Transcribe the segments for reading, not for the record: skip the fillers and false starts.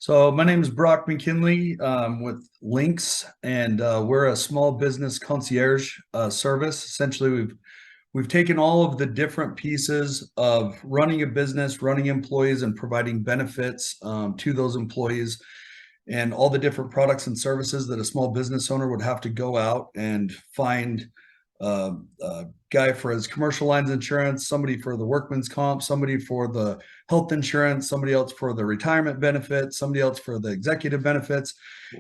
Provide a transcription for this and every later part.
So my name is Brock McKinley with Linqqs, and we're a small business concierge service. Essentially, we've taken all of the different pieces of running a business, running employees, and providing benefits to those employees, and all the different products and services that a small business owner would have to go out and find a guy for his commercial lines insurance, somebody for the workman's comp, somebody for the health insurance, somebody else for the retirement benefits, somebody else for the executive benefits.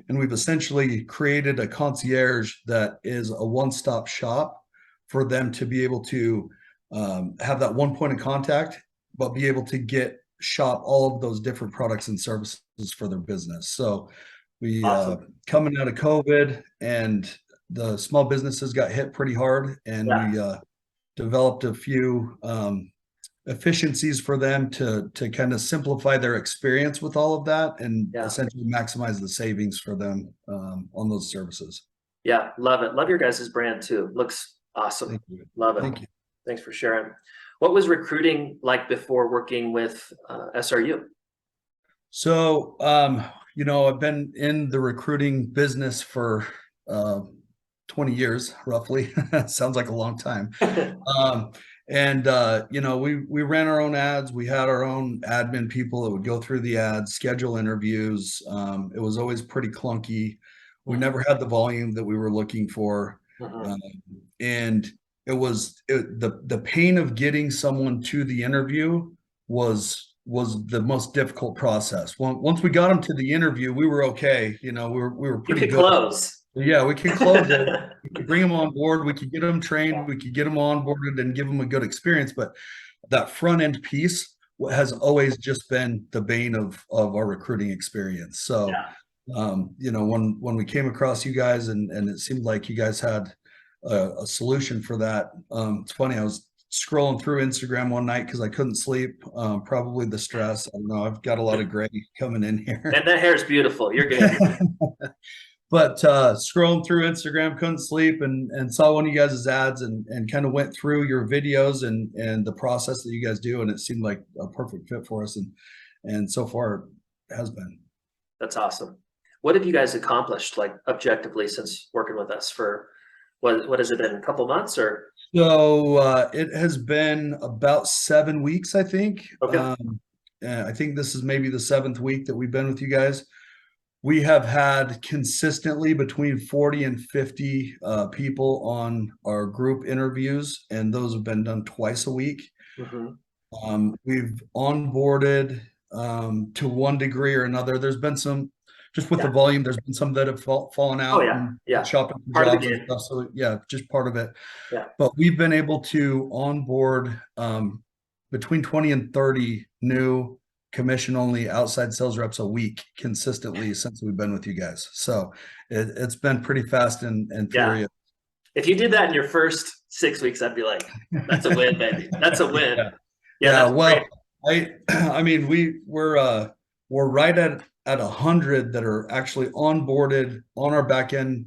And we've essentially created a concierge that is a one-stop shop for them to be able to have that one point of contact, but be able to shop all of those different products and services for their business. So we Awesome. coming out of COVID, and the small businesses got hit pretty hard, and Yeah. we developed a few efficiencies for them to kind of simplify their experience with all of that, and Yeah. essentially maximize the savings for them on those services. Yeah. Love it. Love your guys' brand too. Looks awesome. Thank you. Love it. Thank you. Thanks for sharing. What was recruiting like before working with SRU? So, I've been in the recruiting business for 20 years, roughly. Sounds like a long time. We ran our own ads. We had our own admin people that would go through the ads, schedule interviews. It was always pretty clunky. We never had the volume that we were looking for. And the pain of getting someone to the interview was the most difficult process. Once we got them to the interview, we were okay. We were pretty good. Close. Yeah, we could close it. We could bring them on board. We could get them trained. We could get them onboarded and give them a good experience. But that front end piece has always just been the bane of our recruiting experience. So, when we came across you guys, and it seemed like you guys had a solution for that. It's funny. I was scrolling through Instagram one night because I couldn't sleep. Probably the stress. I don't know. I've got a lot of gray coming in here. And that hair is beautiful. You're good. But scrolling through Instagram, couldn't sleep, and saw one of you guys' ads, and kind of went through your videos and the process that you guys do, and it seemed like a perfect fit for us, and so far it has been. That's awesome. What have you guys accomplished, like objectively, since working with us for what has it been, a couple months or? So it has been about 7 weeks, I think. Okay. I think this is maybe the 7th week that we've been with you guys. We have had consistently between 40 and 50 people on our group interviews, and those have been done twice a week. We've onboarded to one degree or another. There's been some, just with the volume, there's been some that have fallen out. Shopping for jobs and stuff. So yeah, just part of it. But we've been able to onboard between 20 and 30 new commission only outside sales reps a week consistently since we've been with you guys. So it's been pretty fast and furious. If you did that in your first 6 weeks, I'd be like, that's a win, baby. That's a win. Well, I mean, we're right at 100 that are actually onboarded on our back end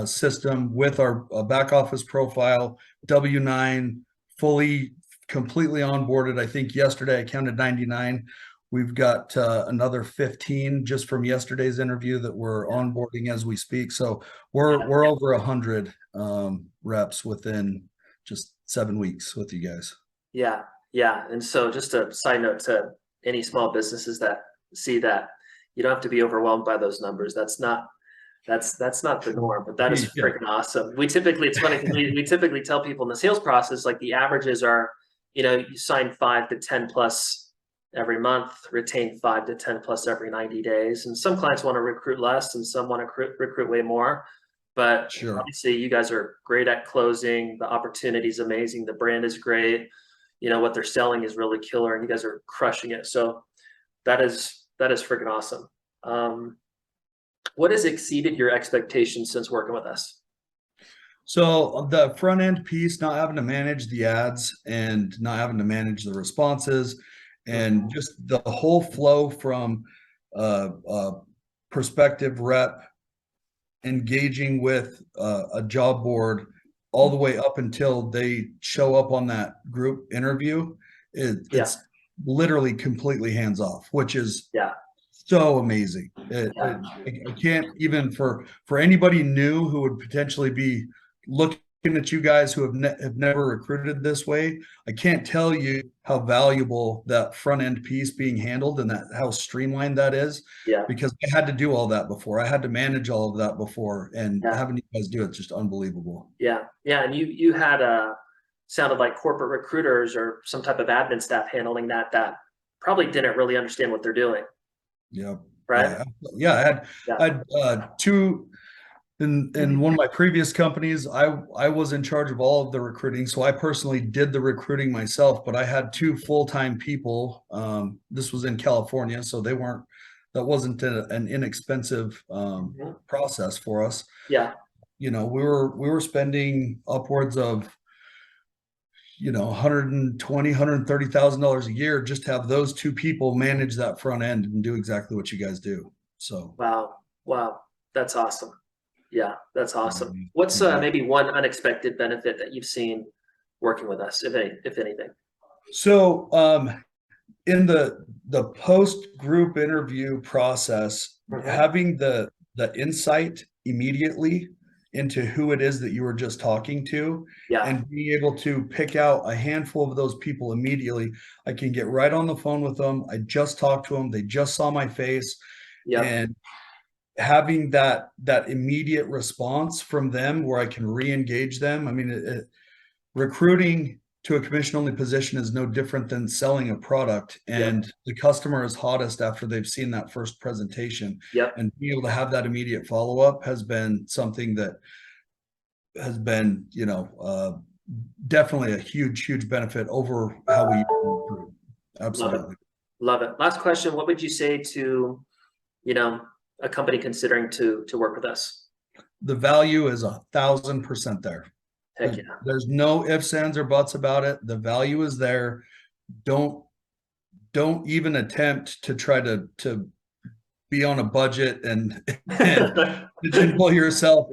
system with our back office profile, W-9, completely onboarded. I think yesterday I counted 99. We've got another 15 just from yesterday's interview that we're onboarding as we speak. So we're over 100 reps within just 7 weeks with you guys. Yeah. And so just a side note to any small businesses that see that, you don't have to be overwhelmed by those numbers. That's not the norm, but that is freaking awesome. It's funny because we typically tell people in the sales process, like the averages are, you sign 5 to 10 plus every month, retain 5 to 10 plus every 90 days. And some clients want to recruit less and some want to recruit way more. But obviously you guys are great at closing. The opportunity is amazing. The brand is great. What they're selling is really killer, and you guys are crushing it. So that is freaking awesome. What has exceeded your expectations since working with us? So the front end piece, not having to manage the ads and not having to manage the responses, and just the whole flow from prospective rep engaging with a job board all the way up until they show up on that group interview. It's literally completely hands off, which is so amazing. I can't even for anybody new who would potentially be looking at you guys who have never recruited this way. I can't tell you how valuable that front end piece being handled and that how streamlined that is. Yeah. Because I had to do all that before. I had to manage all of that before, and Yeah. having you guys do it's just unbelievable. Yeah. Yeah. And you had sounded like corporate recruiters or some type of admin staff handling that probably didn't really understand what they're doing. Yeah. Right. Yeah. I had two in one of my previous companies. I was in charge of all of the recruiting, so I personally did the recruiting myself, but I had two full-time people. This was in California, so that wasn't an inexpensive process for us. Yeah. We were spending upwards of $120,000, $130,000 a year just to have those two people manage that front end and do exactly what you guys do. So wow, that's awesome. Yeah, that's awesome. What's maybe one unexpected benefit that you've seen working with us, if anything? So in the post group interview process, having the insight immediately into who it is that you were just talking to, and being able to pick out a handful of those people immediately. I can get right on the phone with them. I just talked to them. They just saw my face, and having that immediate response from them where I can re-engage them. I mean, recruiting to a commission-only position is no different than selling a product, and the customer is hottest after they've seen that first presentation. And being able to have that immediate follow-up has been something that has been, definitely a huge benefit over how we recruit. Absolutely. Love it. Last question. What would you say to, a company considering to work with us? The value is 1,000% there. Heck yeah. There's no ifs, ands, or buts about it. The value is there. Don't even attempt to try to be on a budget and pigeonhole yourself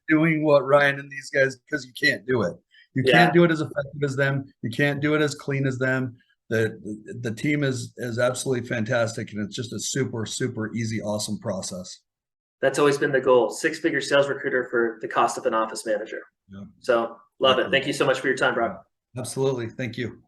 doing what Ryan and these guys, because you can't do it. You can't do it as effective as them. You can't do it as clean as them. The team is absolutely fantastic, and it's just a super easy, awesome process. That's always been the goal. 6-figure sales recruiter for the cost of an office manager. So love it. Thank you so much for your time, Rob. Absolutely. Thank you.